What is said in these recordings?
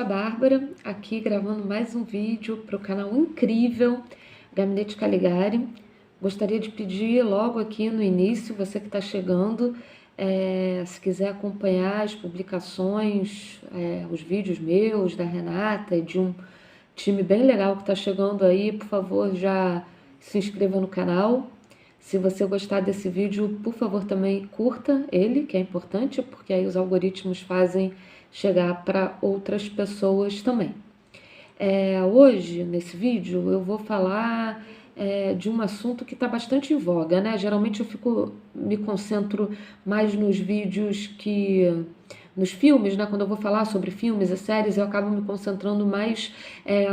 a Bárbara, aqui gravando mais um vídeo para o canal incrível Gabinete Caligari. Gostaria de pedir logo aqui no início, você que está chegando, se quiser acompanhar as publicações, os vídeos meus, da Renata e de um time bem legal que está chegando aí, por favor, já se inscreva no canal. Se você gostar desse vídeo, por favor, também curta ele, que é importante, porque aí os algoritmos fazem chegar para outras pessoas também. Hoje, nesse vídeo, eu vou falar de um assunto que está bastante em voga, né? Geralmente eu me concentro mais nos vídeos nos filmes, né? Quando eu vou falar sobre filmes e séries, eu acabo me concentrando mais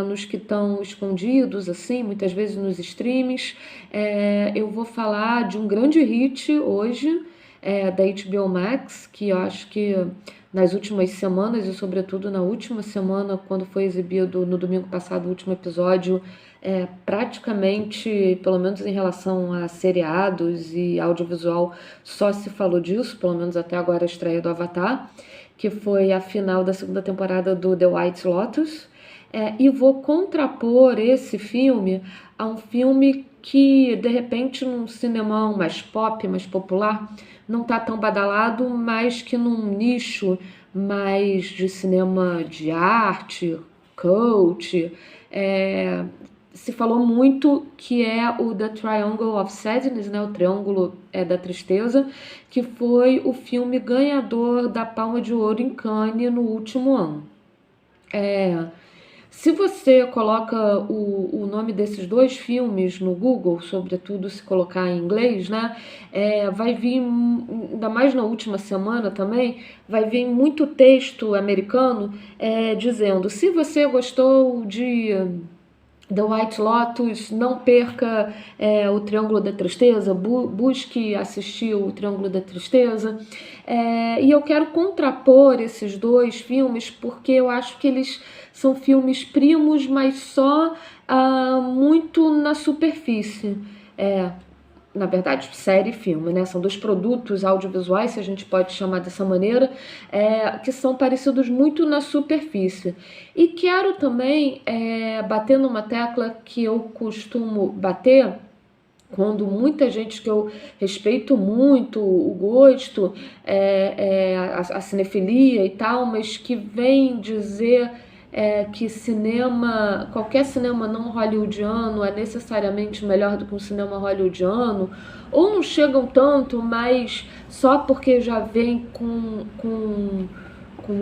nos que estão escondidos, assim, muitas vezes nos streams. Eu vou falar de um grande hit hoje, da HBO Max, que eu acho que nas últimas semanas e sobretudo na última semana, quando foi exibido no domingo passado o último episódio, praticamente, pelo menos em relação a seriados e audiovisual, só se falou disso, pelo menos até agora a estreia do Avatar, que foi a final da segunda temporada do The White Lotus. E vou contrapor esse filme a um filme que, de repente, num cinemão mais pop, mais popular, não está tão badalado, mas que num nicho mais de cinema de arte, cult, se falou muito, que é o The Triangle of Sadness, né, o Triângulo da Tristeza, que foi o filme ganhador da Palma de Ouro em Cannes no último ano. Se você coloca o nome desses dois filmes no Google, sobretudo se colocar em inglês, né, vai vir, ainda mais na última semana também, vai vir muito texto americano dizendo: se você gostou de The White Lotus, não perca o Triângulo da Tristeza, busque assistir o Triângulo da Tristeza. E eu quero contrapor esses dois filmes porque eu acho que eles são filmes primos, mas só muito na superfície. Na verdade, série e filme, né? São dois produtos audiovisuais, se a gente pode chamar dessa maneira, que são parecidos muito na superfície. E quero também bater numa tecla que eu costumo bater quando muita gente que eu respeito muito o gosto, a cinefilia e tal, mas que vem dizer que qualquer cinema não hollywoodiano é necessariamente melhor do que um cinema hollywoodiano, ou não chegam tanto, mas só porque já vem com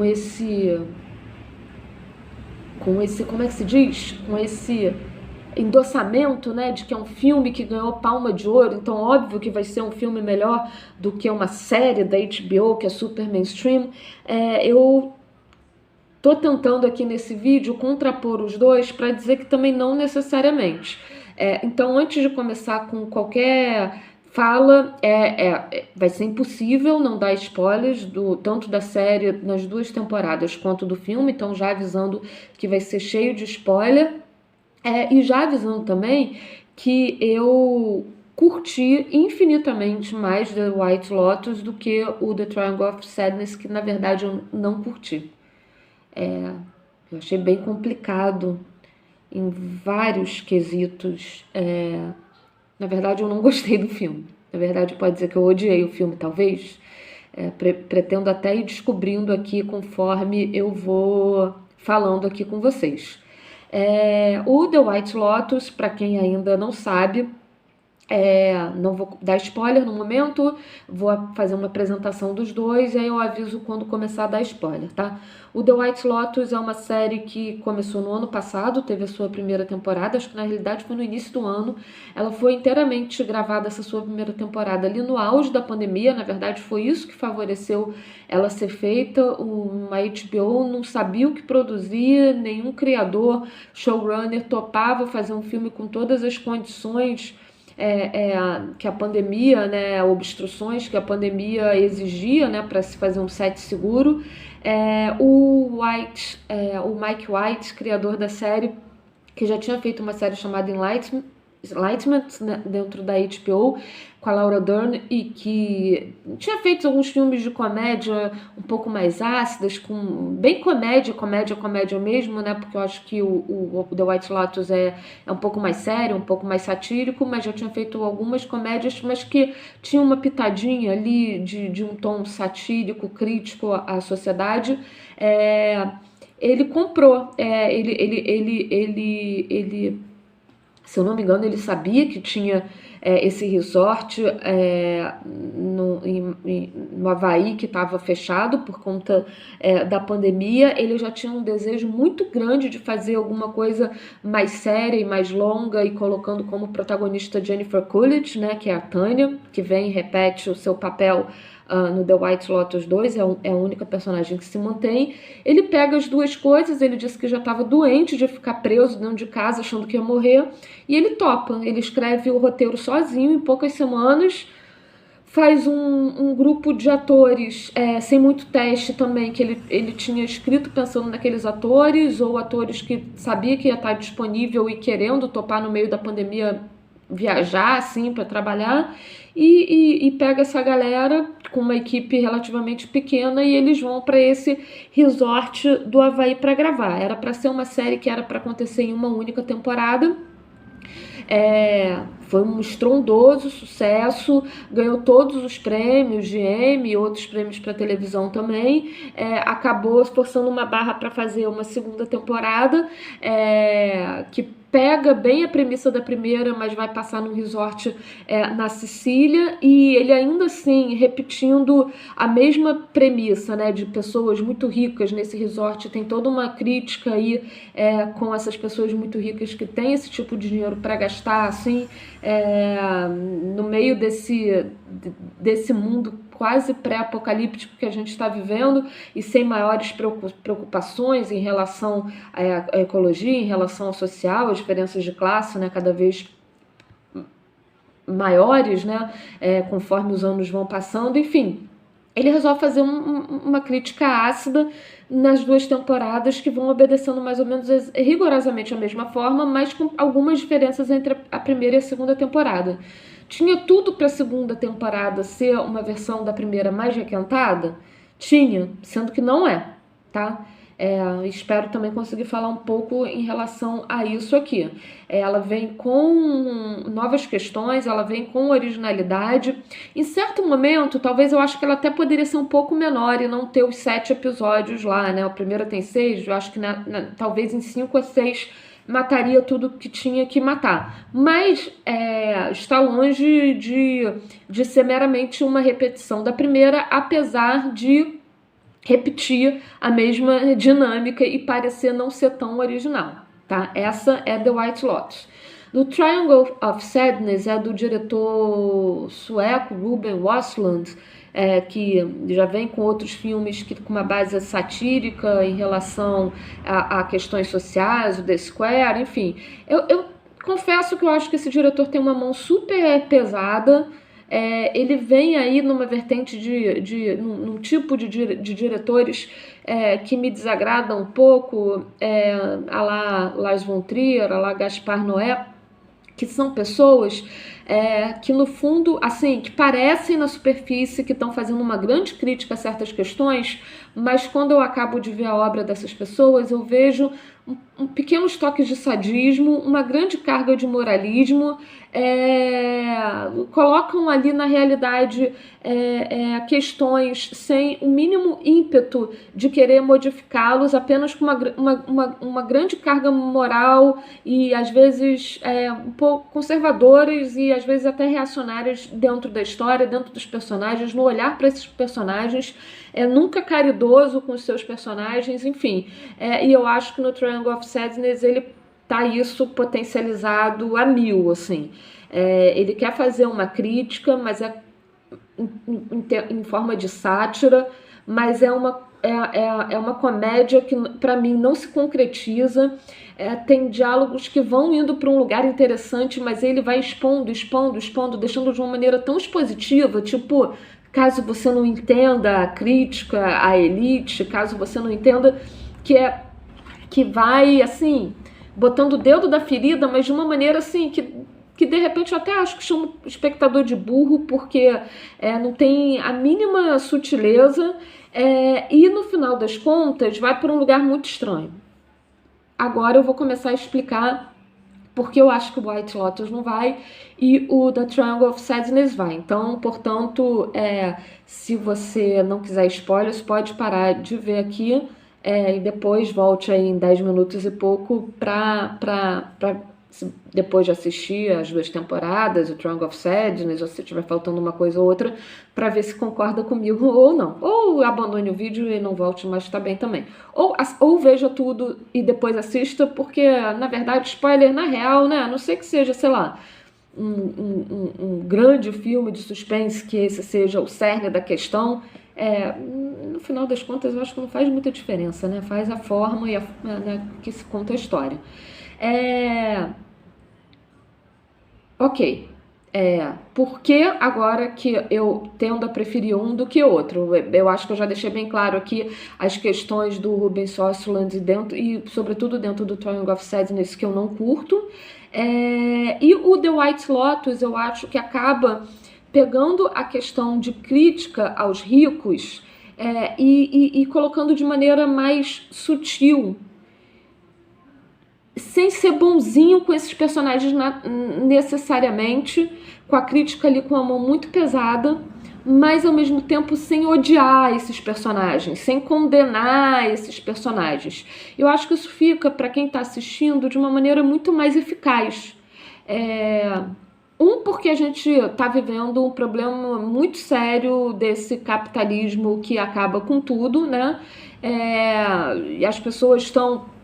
esse, como é que se diz? Com esse endossamento, né, de que é um filme que ganhou Palma de Ouro, então óbvio que vai ser um filme melhor do que uma série da HBO que é super mainstream. Eu tô tentando aqui nesse vídeo contrapor os dois para dizer que também não necessariamente. Então, antes de começar com qualquer fala, vai ser impossível não dar spoilers tanto da série nas duas temporadas quanto do filme, então já avisando que vai ser cheio de spoiler. E já avisando também que eu curti infinitamente mais The White Lotus do que o The Triangle of Sadness, que na verdade eu não curti. Eu achei bem complicado em vários quesitos. Na verdade, eu não gostei do filme. Na verdade, pode dizer que eu odiei o filme, talvez. Pretendo até ir descobrindo aqui conforme eu vou falando aqui com vocês. O The White Lotus, para quem ainda não sabe, não vou dar spoiler no momento, vou fazer uma apresentação dos dois e aí eu aviso quando começar a dar spoiler, tá? O The White Lotus é uma série que começou no ano passado, teve a sua primeira temporada, acho que na realidade foi no início do ano. Ela foi inteiramente gravada, essa sua primeira temporada, ali no auge da pandemia. Na verdade foi isso que favoreceu ela ser feita. Uma HBO não sabia o que produzir, nenhum criador, showrunner topava fazer um filme com todas as condições que a pandemia, né, obstruções que a pandemia exigia, né, para se fazer um set seguro. O Mike White, criador da série, que já tinha feito uma série chamada Enlightenment, né, dentro da HBO, com a Laura Dern, e que tinha feito alguns filmes de comédia um pouco mais ácidas, com bem comédia mesmo, né? Porque eu acho que o The White Lotus é um pouco mais sério, um pouco mais satírico, mas já tinha feito algumas comédias, mas que tinha uma pitadinha ali de um tom satírico, crítico à sociedade. Ele comprou, ele se eu não me engano, ele sabia que tinha esse resort no Havaí, que estava fechado por conta da pandemia. Ele já tinha um desejo muito grande de fazer alguma coisa mais séria e mais longa, e colocando como protagonista Jennifer Coolidge, né, que é a Tânia, que vem e repete o seu papel no The White Lotus 2, é a única personagem que se mantém. Ele pega as duas coisas, ele disse que já estava doente de ficar preso dentro de casa achando que ia morrer, e ele topa, ele escreve o roteiro sozinho em poucas semanas, faz um grupo de atores sem muito teste também, que ele tinha escrito pensando naqueles atores, ou atores que sabia que ia estar disponível e querendo topar no meio da pandemia viajar assim para trabalhar, e pega essa galera com uma equipe relativamente pequena, e eles vão para esse resort do Havaí para gravar. Era para ser uma série que era para acontecer em uma única temporada. Foi um estrondoso sucesso, ganhou todos os prêmios de Emmy e outros prêmios para televisão também. Acabou forçando uma barra para fazer uma segunda temporada, que pega bem a premissa da primeira, mas vai passar num resort na Sicília, e ele ainda assim repetindo a mesma premissa, né, de pessoas muito ricas nesse resort. Tem toda uma crítica aí com essas pessoas muito ricas que têm esse tipo de dinheiro para gastar, assim, no meio desse mundo quase pré-apocalíptico que a gente está vivendo, e sem maiores preocupações em relação à ecologia, em relação ao social, as diferenças de classe, né, cada vez maiores, né, conforme os anos vão passando. Enfim, ele resolve fazer uma crítica ácida nas duas temporadas, que vão obedecendo mais ou menos rigorosamente a mesma forma, mas com algumas diferenças entre a primeira e a segunda temporada. Tinha tudo para a segunda temporada ser uma versão da primeira mais requentada? Tinha, sendo que não é, tá? Espero também conseguir falar um pouco em relação a isso aqui. Ela vem com novas questões, ela vem com originalidade. Em certo momento, talvez eu acho que ela até poderia ser um pouco menor e não ter os 7 episódios lá, né? A primeira tem 6, eu acho que talvez em 5 ou 6 mataria tudo que tinha que matar. Mas está longe de ser meramente uma repetição da primeira, apesar de repetir a mesma dinâmica e parecer não ser tão original, tá? Essa é The White Lotus. The Triangle of Sadness é do diretor sueco Ruben Östlund, que já vem com outros filmes com uma base satírica em relação a questões sociais, o The Square, enfim. Eu confesso que eu acho que esse diretor tem uma mão super pesada. Ele vem aí numa vertente num tipo de diretores que me desagrada um pouco, a lá Lars von Trier, a lá Gaspar Noé, que são pessoas que no fundo, assim, que parecem na superfície que estão fazendo uma grande crítica a certas questões, mas quando eu acabo de ver a obra dessas pessoas, eu vejo pequenos toques de sadismo, uma grande carga de moralismo, colocam ali na realidade questões sem o mínimo ímpeto de querer modificá-los, apenas com uma grande carga moral, e às vezes um pouco conservadoras e às vezes até reacionárias dentro da história, dentro dos personagens, no olhar para esses personagens, nunca caridoso com os seus personagens, enfim. E eu acho que no Triangle of Sadness ele tá isso potencializado a 1000, assim. Ele quer fazer uma crítica, mas em forma de sátira, mas é uma comédia que para mim não se concretiza. Tem diálogos que vão indo para um lugar interessante, mas ele vai expondo, deixando de uma maneira tão expositiva, tipo, caso você não entenda a crítica à elite, caso você não entenda que vai, assim, botando o dedo da ferida, mas de uma maneira, assim, que que de repente eu até acho que chama o espectador de burro, porque não tem a mínima sutileza, e no final das contas vai para um lugar muito estranho. Agora eu vou começar a explicar porque eu acho que o White Lotus não vai e o The Triangle of Sadness vai. Então, portanto, se você não quiser spoilers, pode parar de ver aqui e depois volte aí em 10 minutos e pouco depois de assistir as 2 temporadas, o Triangle of Sadness, ou se tiver faltando uma coisa ou outra, para ver se concorda comigo ou não. Ou abandone o vídeo e não volte, mas tá bem também. Ou veja tudo e depois assista, porque, na verdade, spoiler na real, né? A não sei que seja, sei lá, um grande filme de suspense, que esse seja o cerne da questão, no final das contas, eu acho que não faz muita diferença, né? Faz a forma e né, que se conta a história. Ok, por que agora que eu tendo a preferir um do que outro? Eu acho que eu já deixei bem claro aqui as questões do Ruben Östlund e sobretudo dentro do Triangle of Sadness, que eu não curto. E o The White Lotus eu acho que acaba pegando a questão de crítica aos ricos e colocando de maneira mais sutil, sem ser bonzinho com esses personagens necessariamente, com a crítica ali com a mão muito pesada, mas ao mesmo tempo sem odiar esses personagens, sem condenar esses personagens. Eu acho que isso fica, para quem está assistindo, de uma maneira muito mais eficaz. Porque a gente está vivendo um problema muito sério desse capitalismo que acaba com tudo, né? E as pessoas estão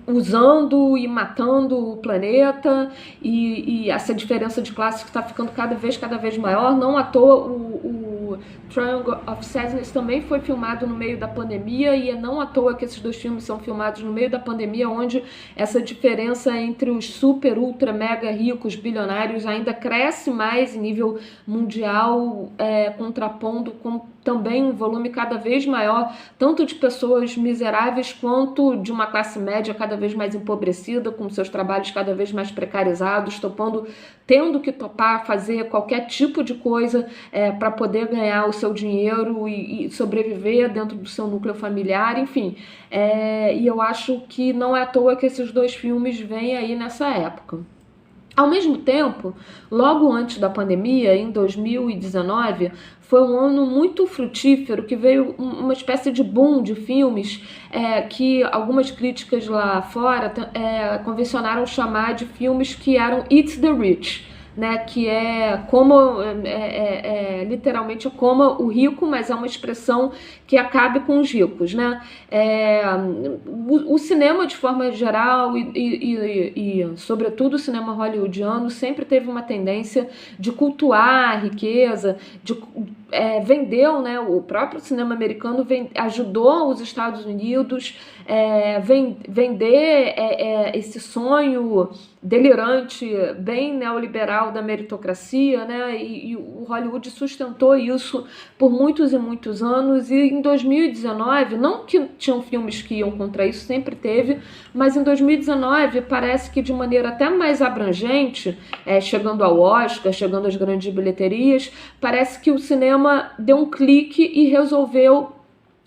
usando e matando o planeta, e essa diferença de classe que está ficando cada vez maior. Não à toa o Triangle of Sadness também foi filmado no meio da pandemia, e não à toa que esses 2 filmes são filmados no meio da pandemia, onde essa diferença entre os super, ultra, mega ricos, bilionários ainda cresce mais em nível mundial, contrapondo com também um volume cada vez maior, tanto de pessoas miseráveis quanto de uma classe média cada vez mais empobrecida, com seus trabalhos cada vez mais precarizados, tendo que topar fazer qualquer tipo de coisa para poder ganhar o seu dinheiro e sobreviver dentro do seu núcleo familiar, enfim. E eu acho que não é à toa que esses 2 filmes vêm aí nessa época. Ao mesmo tempo, logo antes da pandemia, em 2019, foi um ano muito frutífero, que veio uma espécie de boom de filmes que algumas críticas lá fora convencionaram chamar de filmes que eram It's the Rich, né, que literalmente como o rico, mas é uma expressão que acabe com os ricos, né? O cinema de forma geral e sobretudo o cinema hollywoodiano sempre teve uma tendência de cultuar a riqueza, vendeu, né? O próprio cinema americano ajudou os Estados Unidos vender esse sonho delirante, bem neoliberal da meritocracia, né? E o Hollywood sustentou isso por muitos e muitos anos. E em 2019, não que tinham filmes que iam contra isso, sempre teve, mas em 2019 parece que de maneira até mais abrangente, chegando ao Oscar, chegando às grandes bilheterias, parece que o cinema deu um clique e resolveu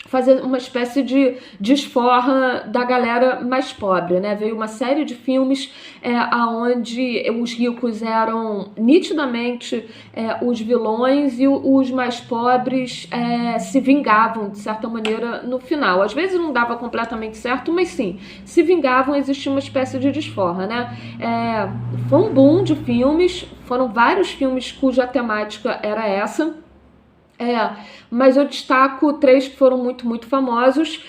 fazer uma espécie de desforra da galera mais pobre, né? Veio uma série de filmes onde os ricos eram nitidamente os vilões e os mais pobres se vingavam, de certa maneira, no final. Às vezes não dava completamente certo, mas sim, se vingavam, existia uma espécie de desforra, né? Foi um boom de filmes, foram vários filmes cuja temática era essa. Mas eu destaco 3 que foram muito, muito famosos,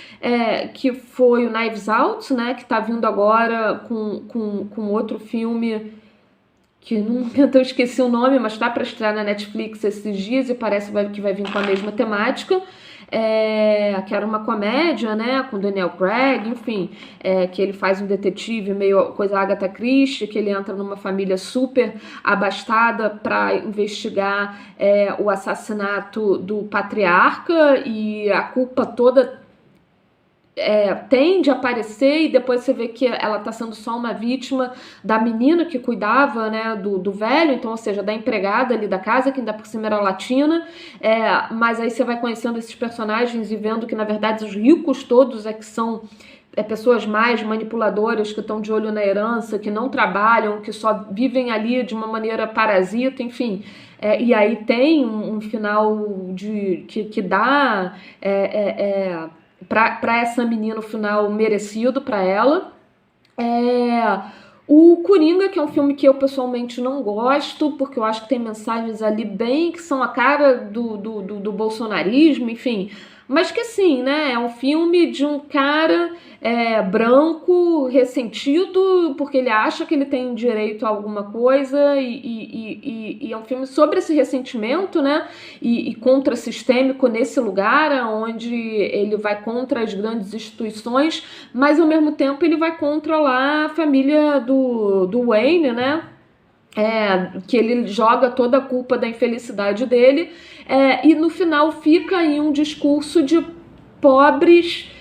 que foi o Knives Out, né, que está vindo agora com outro filme, que no momento eu esqueci o nome, mas está para estrear na Netflix esses dias e parece que vai vir com a mesma temática. Que era uma comédia, né, com Daniel Craig, enfim, que ele faz um detetive meio coisa Agatha Christie, que ele entra numa família super abastada para investigar o assassinato do patriarca, e a culpa toda tende a aparecer e depois você vê que ela está sendo só uma vítima da menina que cuidava, né, do velho, então, ou seja, da empregada ali da casa, que ainda por cima era latina, mas aí você vai conhecendo esses personagens e vendo que, na verdade, os ricos todos que são pessoas mais manipuladoras, que estão de olho na herança, que não trabalham, que só vivem ali de uma maneira parasita, enfim. E aí tem um final que dá para essa menina o final merecido para ela. O Coringa, que é um filme que eu pessoalmente não gosto, porque eu acho que tem mensagens ali bem que são a cara do bolsonarismo, enfim. Mas que assim, né? É um filme de um cara branco, ressentido, porque ele acha que ele tem direito a alguma coisa, e é um filme sobre esse ressentimento, né? E contrassistêmico nesse lugar, onde ele vai contra as grandes instituições, mas ao mesmo tempo ele vai contra lá a família do Wayne, né? Que ele joga toda a culpa da infelicidade dele, e no final fica aí um discurso de pobres,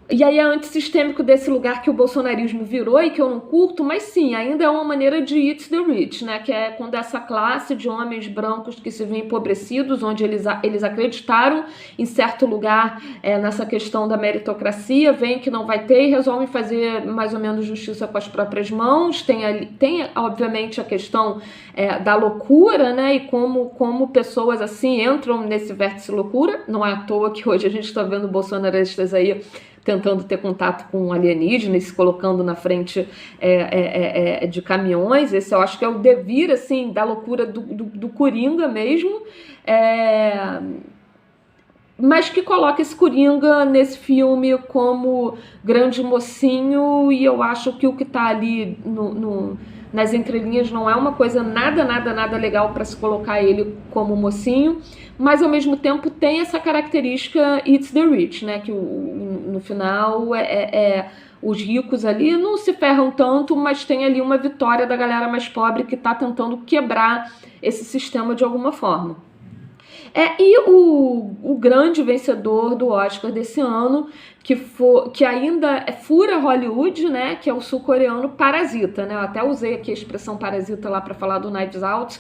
e aí é antissistêmico desse lugar que o bolsonarismo virou e que eu não curto, mas sim, ainda é uma maneira de eat the rich, né? Que é quando essa classe de homens brancos que se veem empobrecidos, onde eles acreditaram em certo lugar nessa questão da meritocracia, veem que não vai ter e resolvem fazer mais ou menos justiça com as próprias mãos. Tem obviamente, a questão da loucura, né? E como pessoas assim entram nesse vértice loucura. Não é à toa que hoje a gente está vendo bolsonaristas aí tentando ter contato com alienígenas, se colocando na frente de caminhões. Esse eu acho que é o devir, assim, da loucura do Coringa mesmo, mas que coloca esse Coringa nesse filme como grande mocinho, e eu acho que o que está ali nas entrelinhas não é uma coisa nada legal para se colocar ele como mocinho, mas ao mesmo tempo tem essa característica It's the Rich, né? Que no final os ricos ali não se ferram tanto, mas tem ali uma vitória da galera mais pobre que está tentando quebrar esse sistema de alguma forma. E o grande vencedor do Oscar desse ano, que ainda fura Hollywood, né, que é o sul-coreano Parasita, né? Eu até usei aqui a expressão Parasita lá para falar do Knives Out,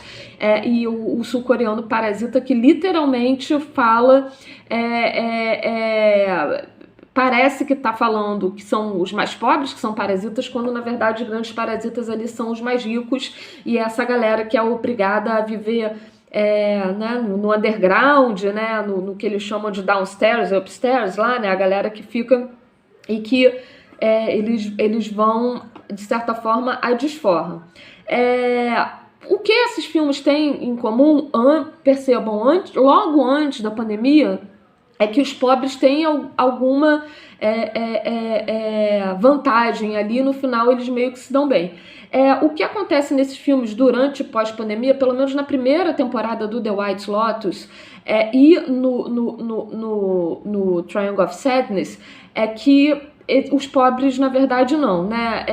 e o sul-coreano Parasita, que literalmente fala... parece que está falando que são os mais pobres que são parasitas, quando na verdade os grandes parasitas ali são os mais ricos, e essa galera que é obrigada a viver né, no underground, né, no que eles chamam de downstairs, upstairs lá, né, a galera que fica e que eles vão, de certa forma, à desforra. O que esses filmes têm em comum, percebam, logo antes da pandemia, é que os pobres têm alguma vantagem ali, no final eles meio que se dão bem. O que acontece nesses filmes durante e pós-pandemia, pelo menos na primeira temporada do The White Lotus e no Triangle of Sadness, é que os pobres, na verdade, não, né?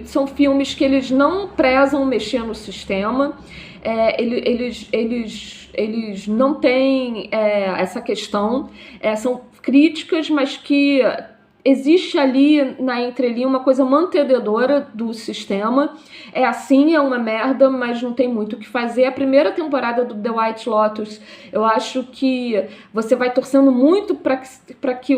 São filmes que eles não prezam mexer no sistema, eles não têm essa questão, são críticas, mas que existe ali na entrelinha uma coisa mantenedora do sistema. É uma merda, mas não tem muito o que fazer. A primeira temporada do The White Lotus, eu acho que você vai torcendo muito para que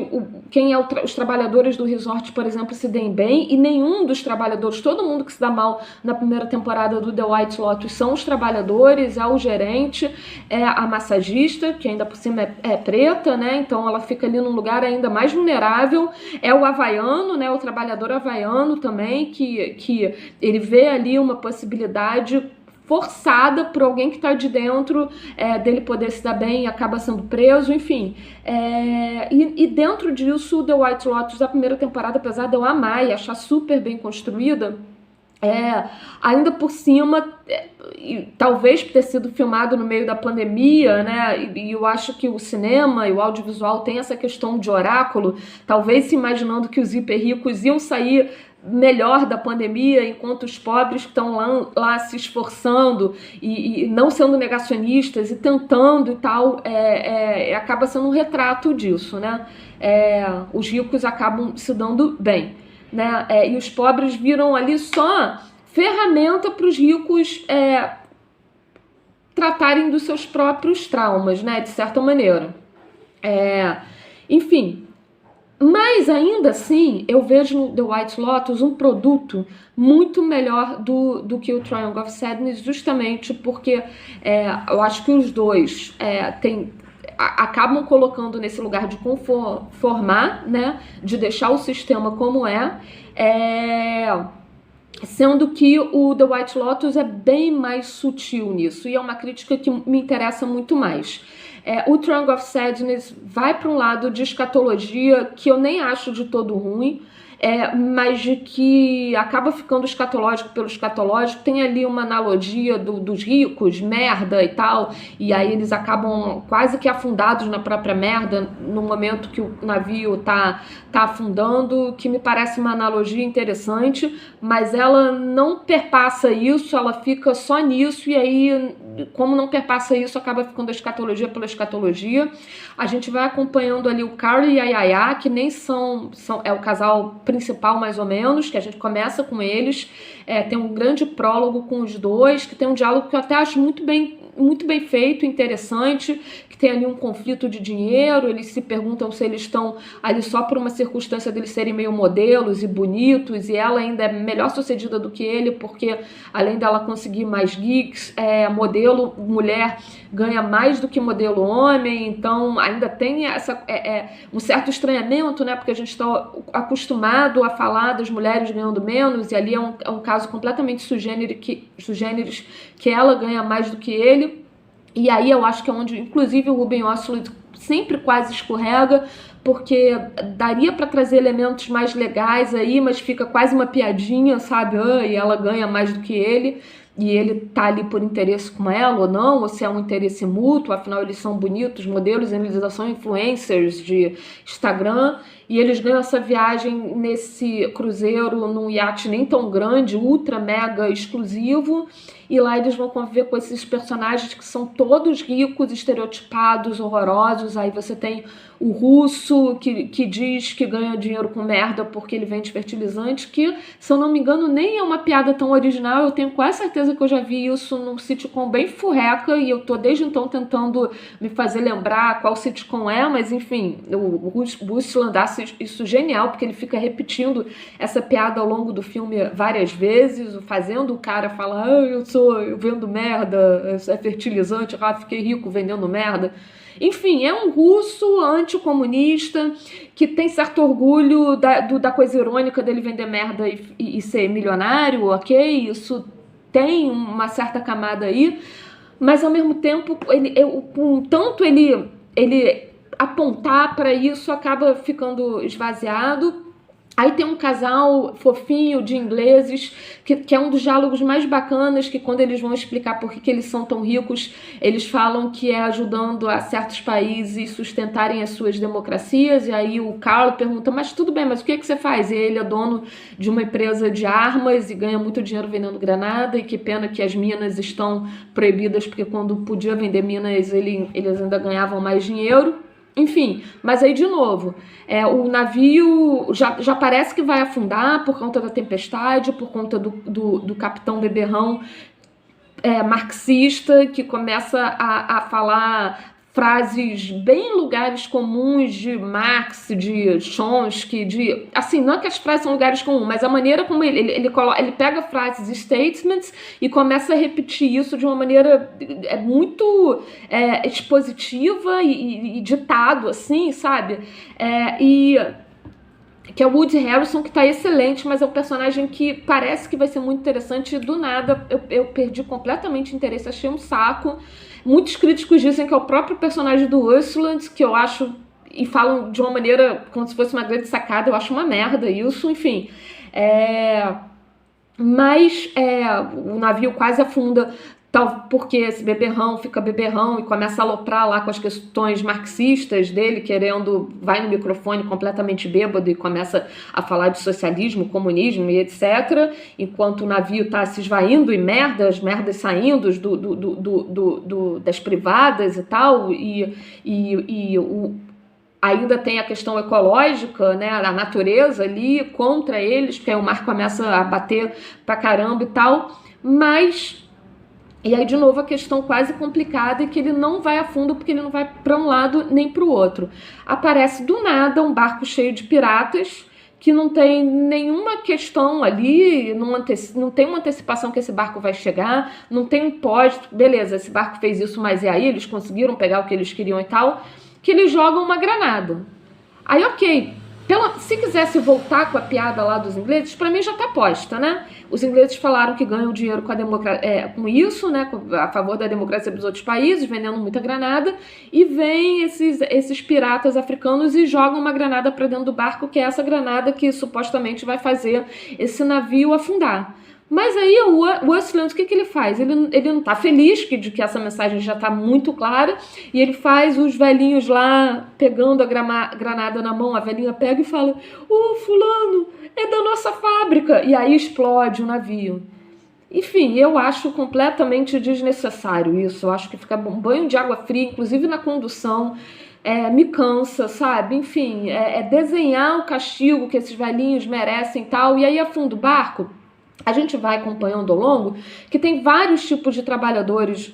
os trabalhadores do resort, por exemplo, se deem bem, e nenhum dos trabalhadores, todo mundo que se dá mal na primeira temporada do The White Lotus são os trabalhadores, o gerente, a massagista, que ainda por cima é preta, né? Então ela fica ali num lugar ainda mais vulnerável. O havaiano, né, o trabalhador havaiano também, que ele vê ali uma possibilidade forçada por alguém que está de dentro dele poder se dar bem e acaba sendo preso, enfim. E dentro disso, The White Lotus, a primeira temporada, apesar de eu amar e achar super bem construída, ainda por cima, talvez por ter sido filmado no meio da pandemia, né? E eu acho que o cinema e o audiovisual tem essa questão de oráculo, talvez se imaginando que os hiper ricos iam sair melhor da pandemia, enquanto os pobres estão lá se esforçando e não sendo negacionistas e tentando e tal, acaba sendo um retrato disso, né? Os ricos acabam se dando bem, né? E os pobres viram ali só ferramenta para os ricos tratarem dos seus próprios traumas, né? De certa maneira. Enfim. Mas ainda assim, eu vejo no The White Lotus um produto muito melhor do que o Triangle of Sadness, justamente porque eu acho que os dois acabam colocando nesse lugar de conformar, né, de deixar o sistema como sendo que o The White Lotus é bem mais sutil nisso, e é uma crítica que me interessa muito mais. O Triangle of Sadness vai para um lado de escatologia que eu nem acho de todo ruim, mas de que acaba ficando escatológico pelo escatológico. Tem ali uma analogia dos ricos, merda e tal, e aí eles acabam quase que afundados na própria merda no momento que o navio tá afundando, que me parece uma analogia interessante, mas ela não perpassa isso, ela fica só nisso, e aí, como não perpassa isso, acaba ficando a escatologia pela escatologia. A gente vai acompanhando ali o Carl e a Yaya, que nem são o casal principal, mais ou menos, que a gente começa com eles, tem um grande prólogo com os dois, que tem um diálogo que eu até acho muito bem feito, interessante, que tem ali um conflito de dinheiro. Eles se perguntam se eles estão ali só por uma circunstância deles serem meio modelos e bonitos, e ela ainda é melhor sucedida do que ele, porque além dela conseguir mais gigs, modelo mulher ganha mais do que modelo homem, então ainda tem um certo estranhamento, né, porque a gente está acostumado a falar das mulheres ganhando menos, e ali é um caso completamente sui generis, que ela ganha mais do que ele. E aí eu acho que é onde, inclusive, o Ruben Östlund sempre quase escorrega, porque daria para trazer elementos mais legais aí, mas fica quase uma piadinha, sabe? E ela ganha mais do que ele, e ele tá ali por interesse com ela ou não, ou se é um interesse mútuo, afinal eles são bonitos modelos, eles já são influencers de Instagram, e eles ganham essa viagem nesse cruzeiro num iate nem tão grande, ultra mega exclusivo, e lá eles vão conviver com esses personagens que são todos ricos, estereotipados, horrorosos. Aí você tem o russo que diz que ganha dinheiro com merda porque ele vende fertilizante, que, se eu não me engano, nem é uma piada tão original. Eu tenho quase certeza que eu já vi isso num sitcom bem furreca, e eu tô desde então tentando me fazer lembrar qual sitcom mas enfim, o Östlund acha isso genial, porque ele fica repetindo essa piada ao longo do filme várias vezes, fazendo o cara falar: eu vendo merda, é fertilizante, fiquei rico vendendo merda. Enfim, é um russo anticomunista que tem certo orgulho da coisa irônica dele vender merda e ser milionário, ok? Isso tem uma certa camada aí, mas ao mesmo tempo, tanto ele apontar para isso, acaba ficando esvaziado. Aí tem um casal fofinho de ingleses, que é um dos diálogos mais bacanas, que quando eles vão explicar por que eles são tão ricos, eles falam que é ajudando a certos países sustentarem as suas democracias. E aí o Carl pergunta: mas tudo bem, mas o que é que você faz? E ele é dono de uma empresa de armas e ganha muito dinheiro vendendo granada, e que pena que as minas estão proibidas, porque quando podia vender minas, eles ainda ganhavam mais dinheiro. Enfim, mas aí de novo, o navio já parece que vai afundar por conta da tempestade, por conta do capitão beberrão marxista, que começa a falar frases bem em lugares comuns de Marx, de Chomsky, assim, não é que as frases são lugares comuns, mas a maneira como ele pega frases, statements, e começa a repetir isso de uma maneira muito expositiva e ditado, assim, sabe? Que é o Woody Harrelson, que tá excelente, mas é um personagem que parece que vai ser muito interessante, e do nada eu perdi completamente o interesse, achei um saco. Muitos críticos dizem que é o próprio personagem do Östlund, que eu acho, e falam de uma maneira como se fosse uma grande sacada, eu acho uma merda isso, enfim. Mas o navio quase afunda, porque esse beberrão fica beberrão e começa a aloprar lá com as questões marxistas dele, vai no microfone completamente bêbado e começa a falar de socialismo, comunismo e etc., enquanto o navio está se esvaindo e as merdas saindo das privadas e tal, ainda tem a questão ecológica, né, a natureza ali contra eles, porque aí o mar começa a bater pra caramba e tal, e aí, de novo, a questão quase complicada é que ele não vai a fundo porque ele não vai para um lado nem para o outro. Aparece do nada um barco cheio de piratas que não tem nenhuma questão ali, não tem uma antecipação que esse barco vai chegar, não tem um beleza, esse barco fez isso, mas e aí? Eles conseguiram pegar o que eles queriam e tal, que eles jogam uma granada. Aí, ok, se quisesse voltar com a piada lá dos ingleses, para mim já tá posta, né? Os ingleses falaram que ganham dinheiro com isso, né? A favor da democracia dos outros países, vendendo muita granada, e vêm esses piratas africanos e jogam uma granada para dentro do barco, que é essa granada que supostamente vai fazer esse navio afundar. Mas aí o Westland, o que ele faz? Ele não tá feliz de que essa mensagem já tá muito clara, e ele faz os velhinhos lá pegando a granada na mão, a velhinha pega e fala: fulano, é da nossa fábrica, e aí explode o navio. Enfim, eu acho completamente desnecessário isso, eu acho que fica um banho de água fria, inclusive na condução, me cansa, sabe? Enfim, desenhar o castigo que esses velhinhos merecem e tal, e aí afunda o barco. A gente vai acompanhando ao longo que tem vários tipos de trabalhadores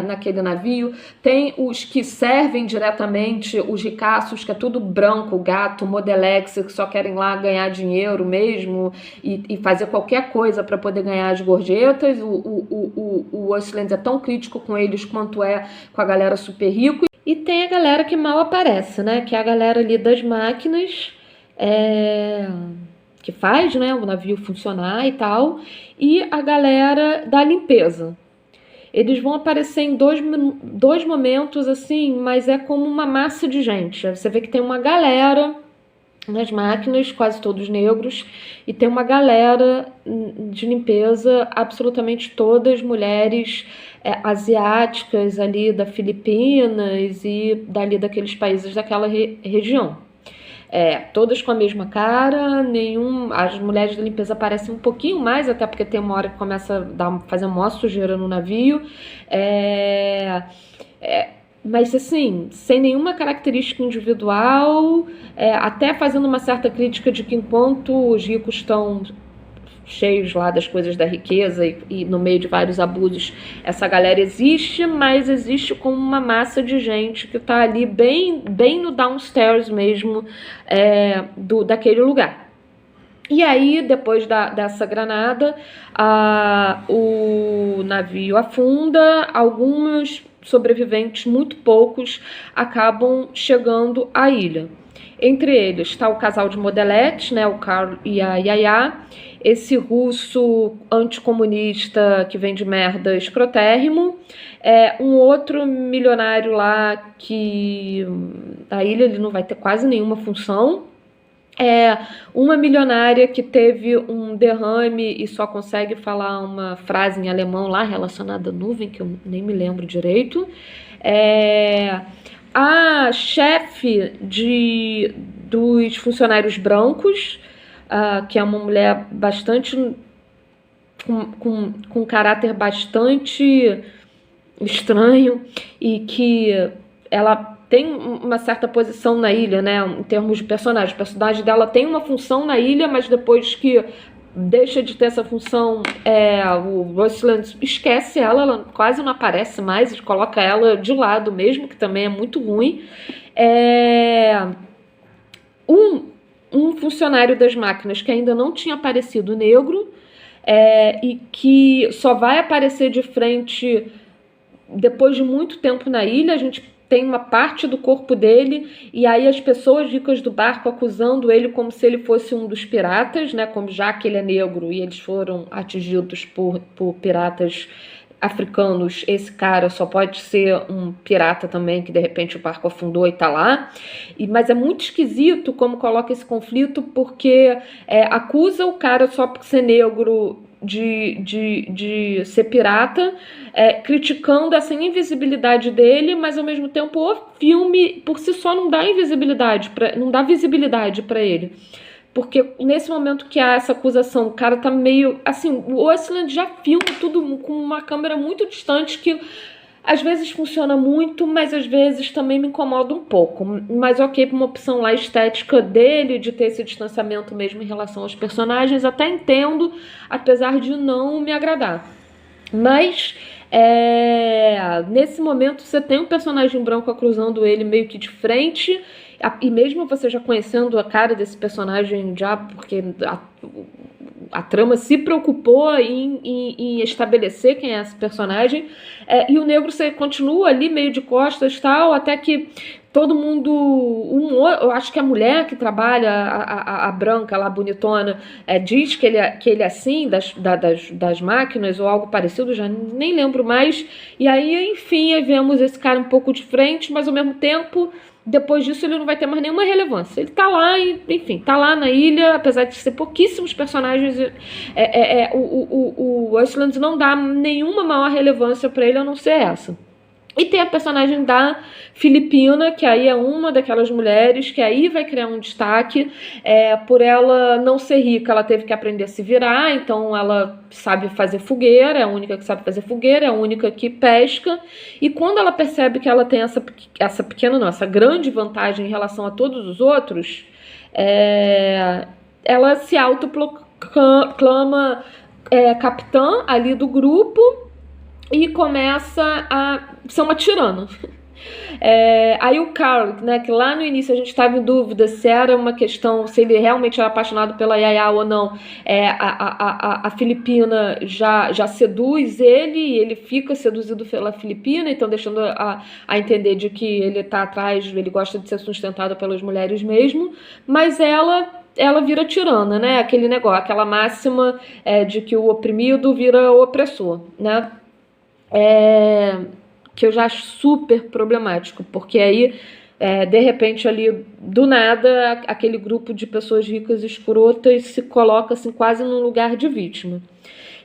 naquele navio. Tem os que servem diretamente, os ricaços, que é tudo branco, gato, modelex, que só querem lá ganhar dinheiro mesmo e fazer qualquer coisa para poder ganhar as gorjetas. O Westland é tão crítico com eles quanto é com a galera super rico. E tem a galera que mal aparece, né? Que é a galera ali das máquinas, que faz, né, o navio funcionar e tal, e a galera da limpeza. Eles vão aparecer em dois momentos, assim, mas é como uma massa de gente. Você vê que tem uma galera nas máquinas, quase todos negros, e tem uma galera de limpeza, absolutamente todas mulheres asiáticas ali da Filipinas e dali daqueles países daquela região. Todas com a mesma cara, as mulheres da limpeza aparecem um pouquinho mais, até porque tem uma hora que começa a fazer uma sujeira no navio, mas assim, sem nenhuma característica individual, até fazendo uma certa crítica de que enquanto os ricos estão cheios lá das coisas da riqueza e no meio de vários abusos, essa galera existe, mas existe como uma massa de gente que está ali bem no downstairs mesmo daquele lugar. E aí, depois dessa granada, o navio afunda, alguns sobreviventes, muito poucos, acabam chegando à ilha. Entre eles está o casal de modeletes, né, o Carl e a Yaya, esse russo anticomunista que vende merda escrotérrimo, um outro milionário lá que na ilha ele não vai ter quase nenhuma função, uma milionária que teve um derrame e só consegue falar uma frase em alemão lá relacionada à nuvem, que eu nem me lembro direito, a chefe dos funcionários brancos, que é uma mulher bastante com caráter bastante estranho e que ela tem uma certa posição na ilha, né, em termos de personagem. O personagem dela tem uma função na ilha, mas depois que deixa de ter essa função, o Westland esquece ela quase não aparece mais, coloca ela de lado mesmo, que também é muito ruim. Um funcionário das máquinas que ainda não tinha aparecido, negro, e que só vai aparecer de frente depois de muito tempo na ilha. A gente tem uma parte do corpo dele, e aí as pessoas ricas do barco acusando ele como se ele fosse um dos piratas, né? Como já que ele é negro e eles foram atingidos por piratas africanos, esse cara só pode ser um pirata também, que de repente o barco afundou e tá lá. Mas é muito esquisito como coloca esse conflito, porque acusa o cara só por ser negro de ser pirata, criticando essa invisibilidade dele, mas ao mesmo tempo o filme por si só não dá visibilidade para ele. Porque nesse momento que há essa acusação, o cara tá meio... Assim, o Osterland já filma tudo com uma câmera muito distante que às vezes funciona muito, mas às vezes também me incomoda um pouco. Mas ok, por uma opção lá estética dele, de ter esse distanciamento mesmo em relação aos personagens, até entendo, apesar de não me agradar. Mas nesse momento você tem um personagem branco acusando ele meio que de frente, e mesmo você já conhecendo a cara desse personagem já, porque a trama se preocupou em estabelecer quem é esse personagem, e o negro você continua ali meio de costas e tal, até que todo mundo, eu acho que a mulher que trabalha, a branca lá, bonitona, diz que ele é assim, das máquinas ou algo parecido, já nem lembro mais, e aí enfim vemos esse cara um pouco de frente, mas ao mesmo tempo depois disso ele não vai ter mais nenhuma relevância. Ele tá lá, enfim, tá lá na ilha, apesar de ser pouquíssimos personagens, o Osterland não dá nenhuma maior relevância para ele, a não ser essa. E tem a personagem da Filipina, que aí é uma daquelas mulheres que aí vai criar um destaque. Por ela não ser rica, ela teve que aprender a se virar, então ela sabe fazer fogueira, é a única que sabe fazer fogueira, é a única que pesca. E quando ela percebe que ela tem essa grande vantagem em relação a todos os outros, ela se autoclama capitã ali do grupo, e começa a ser uma tirana. Aí o Carl, né, que lá no início a gente estava em dúvida se era uma questão, se ele realmente era apaixonado pela Yaya ou não, a Filipina já seduz ele, e ele fica seduzido pela Filipina, então deixando a entender de que ele está atrás, ele gosta de ser sustentado pelas mulheres mesmo, mas ela vira tirana, né, aquele negócio, aquela máxima de que o oprimido vira o opressor, né, que eu já acho super problemático, porque aí, de repente, ali, do nada, aquele grupo de pessoas ricas e escrotas se coloca assim, quase num lugar de vítima.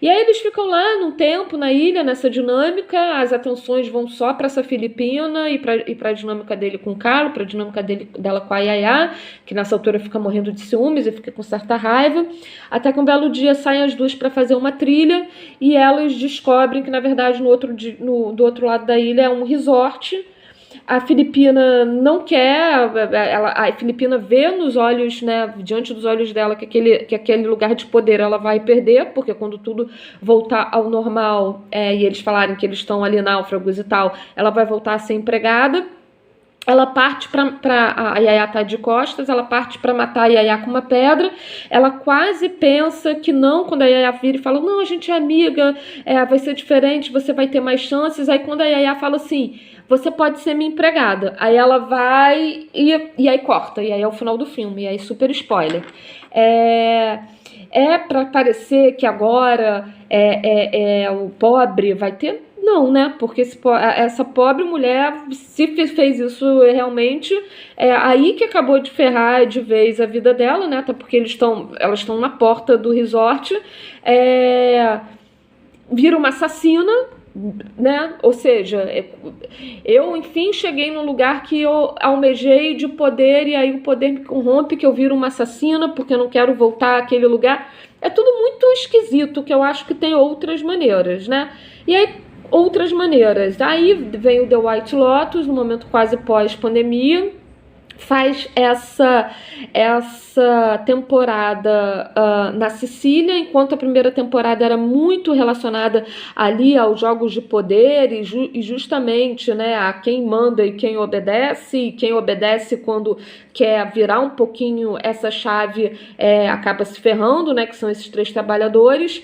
E aí eles ficam lá num tempo na ilha, nessa dinâmica, as atenções vão só para essa Filipina e para a dinâmica dele com o Carlo, para a dinâmica dela com a Yaya, que nessa altura fica morrendo de ciúmes e fica com certa raiva, até que um belo dia saem as duas para fazer uma trilha e elas descobrem que, na verdade, do outro lado da ilha é um resort. A Filipina não quer, a Filipina vê nos olhos, né, diante dos olhos dela que aquele lugar de poder ela vai perder, porque quando tudo voltar ao normal, e eles falarem que eles estão ali náufragos e tal, ela vai voltar a ser empregada. Ela parte a Yaya tá de costas, ela parte para matar a Yaya com uma pedra. Ela quase pensa que não, quando a Yaya vira e fala, não, a gente é amiga, vai ser diferente, você vai ter mais chances. Aí quando a Yaya fala assim, você pode ser minha empregada. Aí ela vai e aí corta, e aí é o final do filme, e aí super spoiler. Para parecer que agora o pobre vai ter... Não, né? Porque essa pobre mulher, se fez isso realmente, aí que acabou de ferrar de vez a vida dela, né? Até porque elas estão na porta do resort, vira uma assassina, né? Ou seja, eu enfim cheguei num lugar que eu almejei de poder, e aí o poder me corrompe, que eu viro uma assassina porque eu não quero voltar àquele lugar. É tudo muito esquisito, que eu acho que tem outras maneiras, né? E aí outras maneiras. Aí vem o The White Lotus, no momento quase pós-pandemia, faz essa temporada na Sicília, enquanto a primeira temporada era muito relacionada ali aos jogos de poder e justamente, né, a quem manda e quem obedece quando quer virar um pouquinho essa chave acaba se ferrando, né, que são esses três trabalhadores.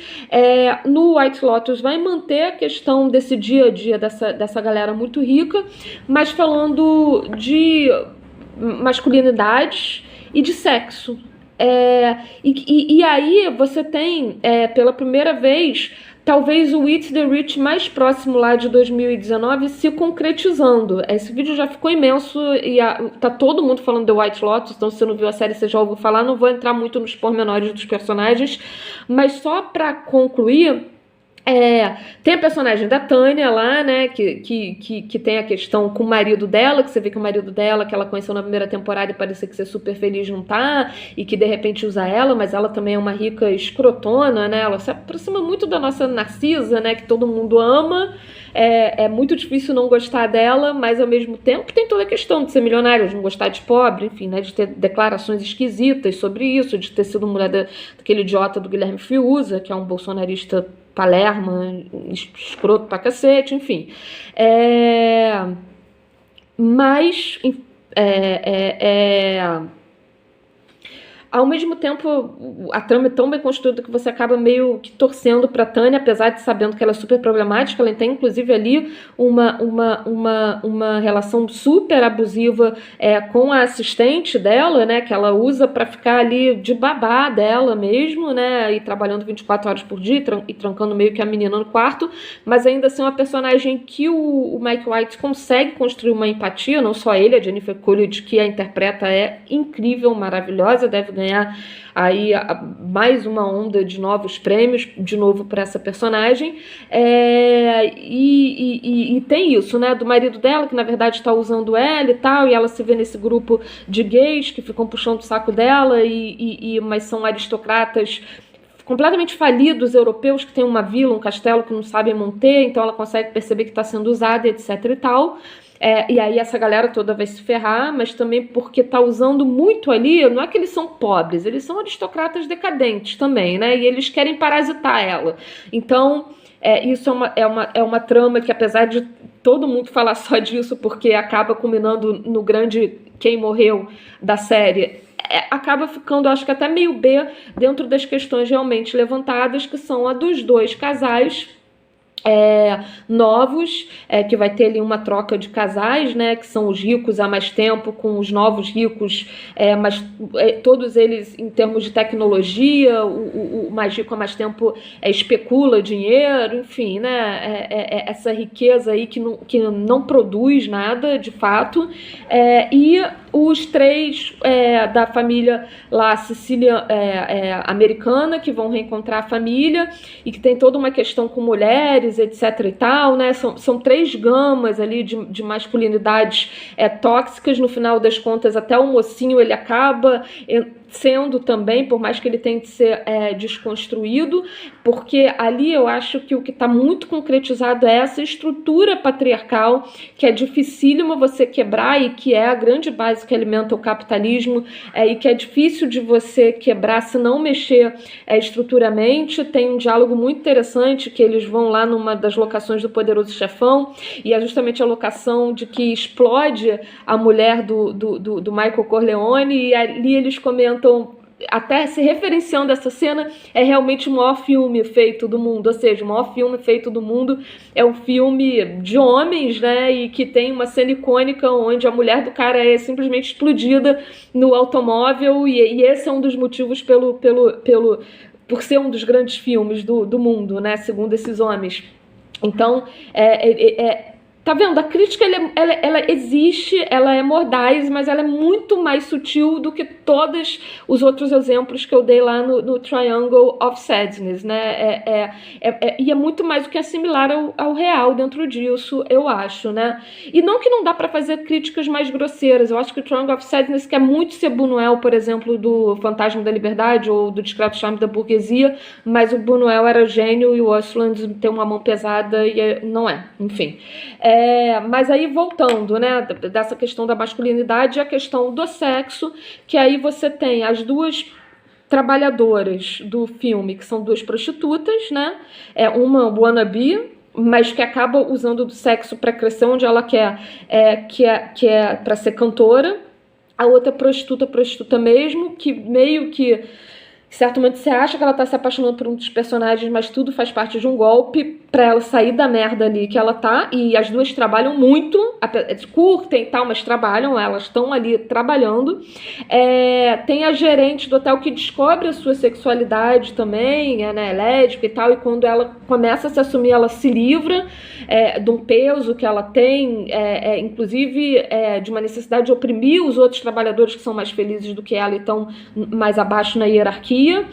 No White Lotus vai manter a questão desse dia a dia dessa galera muito rica, mas falando de masculinidade e de sexo. E aí você tem, pela primeira vez, talvez o Eat the Rich mais próximo lá de 2019 se concretizando. Esse vídeo já ficou imenso e tá todo mundo falando The White Lotus, então se você não viu a série, você já ouviu falar. Não vou entrar muito nos pormenores dos personagens, mas só para concluir, tem a personagem da Tânia lá, né, que tem a questão com o marido dela, que você vê que o marido dela, que ela conheceu na primeira temporada e parecia que ser super feliz não tá, e que de repente usa ela, mas ela também é uma rica escrotona, né, ela se aproxima muito da nossa Narcisa, né, que todo mundo ama. É muito difícil não gostar dela, mas ao mesmo tempo tem toda a questão de ser milionário, de não gostar de pobre, enfim, né, de ter declarações esquisitas sobre isso, de ter sido mulher daquele idiota do Guilherme Fiuza, que é um bolsonarista palerma, escroto pra cacete, enfim. Mas ao mesmo tempo, a trama é tão bem construída que você acaba meio que torcendo pra Tânia, apesar de sabendo que ela é super problemática. Ela tem, inclusive, ali uma relação super abusiva com a assistente dela, né, que ela usa pra ficar ali de babá dela mesmo, né, e trabalhando 24 horas por dia e trancando meio que a menina no quarto, mas ainda assim é uma personagem que o Mike White consegue construir uma empatia, não só ele, a Jennifer Coolidge, que a interpreta, é incrível, maravilhosa, deve ganhar aí mais uma onda de novos prêmios, de novo para essa personagem. E tem isso, né, do marido dela, que na verdade está usando ela e tal, e ela se vê nesse grupo de gays que ficam puxando o saco dela, mas são aristocratas completamente falidos europeus que têm uma vila, um castelo que não sabem manter, então ela consegue perceber que está sendo usada, etc e tal. E aí essa galera toda vai se ferrar, mas também porque tá usando muito ali, não é que eles são pobres, eles são aristocratas decadentes também, né? E eles querem parasitar ela. Então, isso é uma trama que, apesar de todo mundo falar só disso, porque acaba culminando no grande quem morreu da série, acaba ficando, acho que até meio B, dentro das questões realmente levantadas, que são a dos dois casais novos, que vai ter ali uma troca de casais, né, que são os ricos há mais tempo com os novos ricos, mas todos eles em termos de tecnologia, o mais rico há mais tempo especula dinheiro, enfim, né, essa riqueza aí que não produz nada de fato, e os três da família lá Sicília americana, que vão reencontrar a família e que tem toda uma questão com mulheres, etc e tal, né? São três gamas ali de masculinidades tóxicas. No final das contas, até o mocinho ele acaba sendo também, por mais que ele tenha que ser desconstruído, porque ali eu acho que o que está muito concretizado é essa estrutura patriarcal, que é dificílimo você quebrar e que é a grande base que alimenta o capitalismo, e que é difícil de você quebrar se não mexer estruturalmente. Tem um diálogo muito interessante que eles vão lá numa das locações do Poderoso Chefão, e é justamente a locação de que explode a mulher do Michael Corleone, e ali eles comentam, até se referenciando essa cena, é realmente o maior filme feito do mundo, ou seja, o maior filme feito do mundo é um filme de homens, né, e que tem uma cena icônica onde a mulher do cara é simplesmente explodida no automóvel, e esse é um dos motivos por ser um dos grandes filmes do mundo, né, segundo esses homens. Então, tá vendo? A crítica ela existe, ela é mordaz, mas ela é muito mais sutil do que todos os outros exemplos que eu dei lá no Triangle of Sadness, né? E é muito mais do que assimilar ao real dentro disso, eu acho, né? E não que não dá para fazer críticas mais grosseiras. Eu acho que o Triangle of Sadness quer muito ser Buñuel, por exemplo, do Fantasma da Liberdade ou do Discreto Charme da Burguesia, mas o Buñuel era gênio e o Östlund tem uma mão pesada e não é, enfim. Mas aí voltando, né, dessa questão da masculinidade, a questão do sexo, que aí você tem as duas trabalhadoras do filme, que são duas prostitutas, né, uma wannabe, mas que acaba usando do sexo para crescer onde ela quer, que é para ser cantora. A outra prostituta mesmo, que meio que, em certo momento, você acha que ela está se apaixonando por um dos personagens, mas tudo faz parte de um golpe, pra ela sair da merda ali que ela tá, e as duas trabalham muito, curtem e tal, mas trabalham, elas estão ali trabalhando. Tem a gerente do hotel que descobre a sua sexualidade também, né, lésbica e tal, e quando ela começa a se assumir, ela se livra de um peso que ela tem, inclusive de uma necessidade de oprimir os outros trabalhadores que são mais felizes do que ela e estão mais abaixo na hierarquia.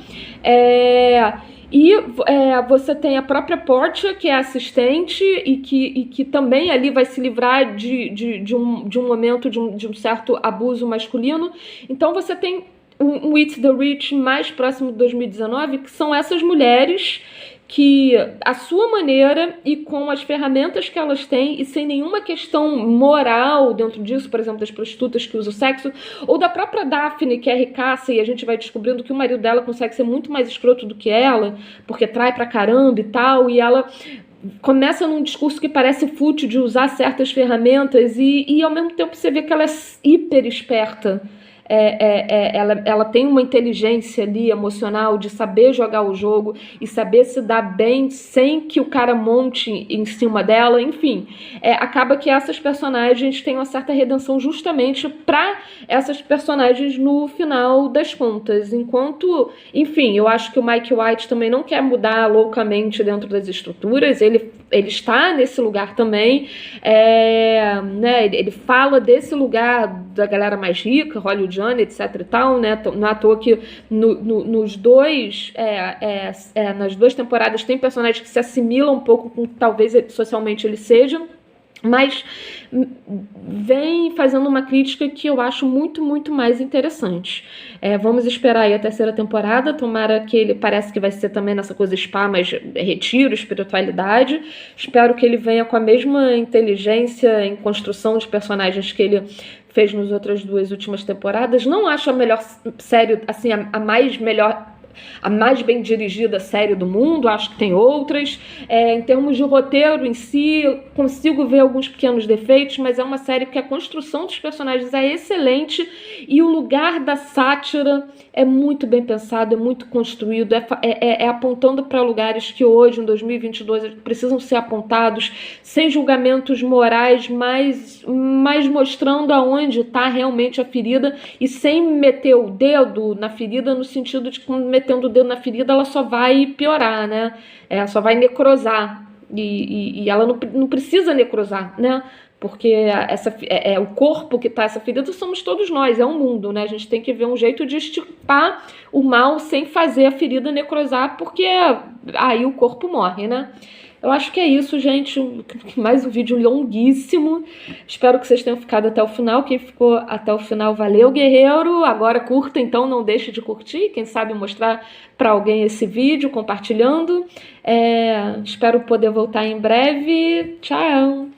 Você tem a própria Portia, que é assistente e que também ali vai se livrar de um momento de um certo abuso masculino. Então você tem um It's the Rich mais próximo de 2019, que são essas mulheres que, à sua maneira e com as ferramentas que elas têm, e sem nenhuma questão moral dentro disso, por exemplo, das prostitutas que usam sexo, ou da própria Daphne, que é ricaça, e a gente vai descobrindo que o marido dela consegue ser muito mais escroto do que ela, porque trai pra caramba e tal, e ela começa num discurso que parece fútil de usar certas ferramentas, e ao mesmo tempo você vê que ela é hiper esperta. Ela tem uma inteligência ali emocional de saber jogar o jogo e saber se dar bem sem que o cara monte em cima dela, enfim, acaba que essas personagens têm uma certa redenção justamente para essas personagens no final das contas, enquanto, enfim, eu acho que o Mike White também não quer mudar loucamente dentro das estruturas, ele está nesse lugar também, né, ele fala desse lugar da galera mais rica, Hollywood, etc e tal, né? Não é à toa que nas duas temporadas tem personagens que se assimilam um pouco com talvez socialmente eles sejam, mas vem fazendo uma crítica que eu acho muito, muito mais interessante. Vamos esperar aí a terceira temporada, tomara que ele, parece que vai ser também nessa coisa spa, mas retiro, espiritualidade. Espero que ele venha com a mesma inteligência em construção de personagens que ele fez nas outras duas últimas temporadas. Não acho a melhor série, assim, a mais bem dirigida série do mundo, acho que tem outras. Em termos de roteiro em si, eu consigo ver alguns pequenos defeitos, mas é uma série que a construção dos personagens é excelente e o lugar da sátira é muito bem pensado, é muito construído, apontando para lugares que hoje, em 2022, precisam ser apontados, sem julgamentos morais, mas mostrando aonde está realmente a ferida e sem meter o dedo na ferida, no sentido de que metendo o dedo na ferida ela só vai piorar, né? Só vai necrosar e ela não precisa necrosar, né? Porque o corpo que tá essa ferida somos todos nós, é um mundo, né? A gente tem que ver um jeito de estipar o mal sem fazer a ferida necrosar, porque aí o corpo morre, né? Eu acho que é isso, gente. Mais um vídeo longuíssimo. Espero que vocês tenham ficado até o final. Quem ficou até o final, valeu, guerreiro. Agora curta, então não deixe de curtir. Quem sabe mostrar para alguém esse vídeo, compartilhando. Espero poder voltar em breve. Tchau!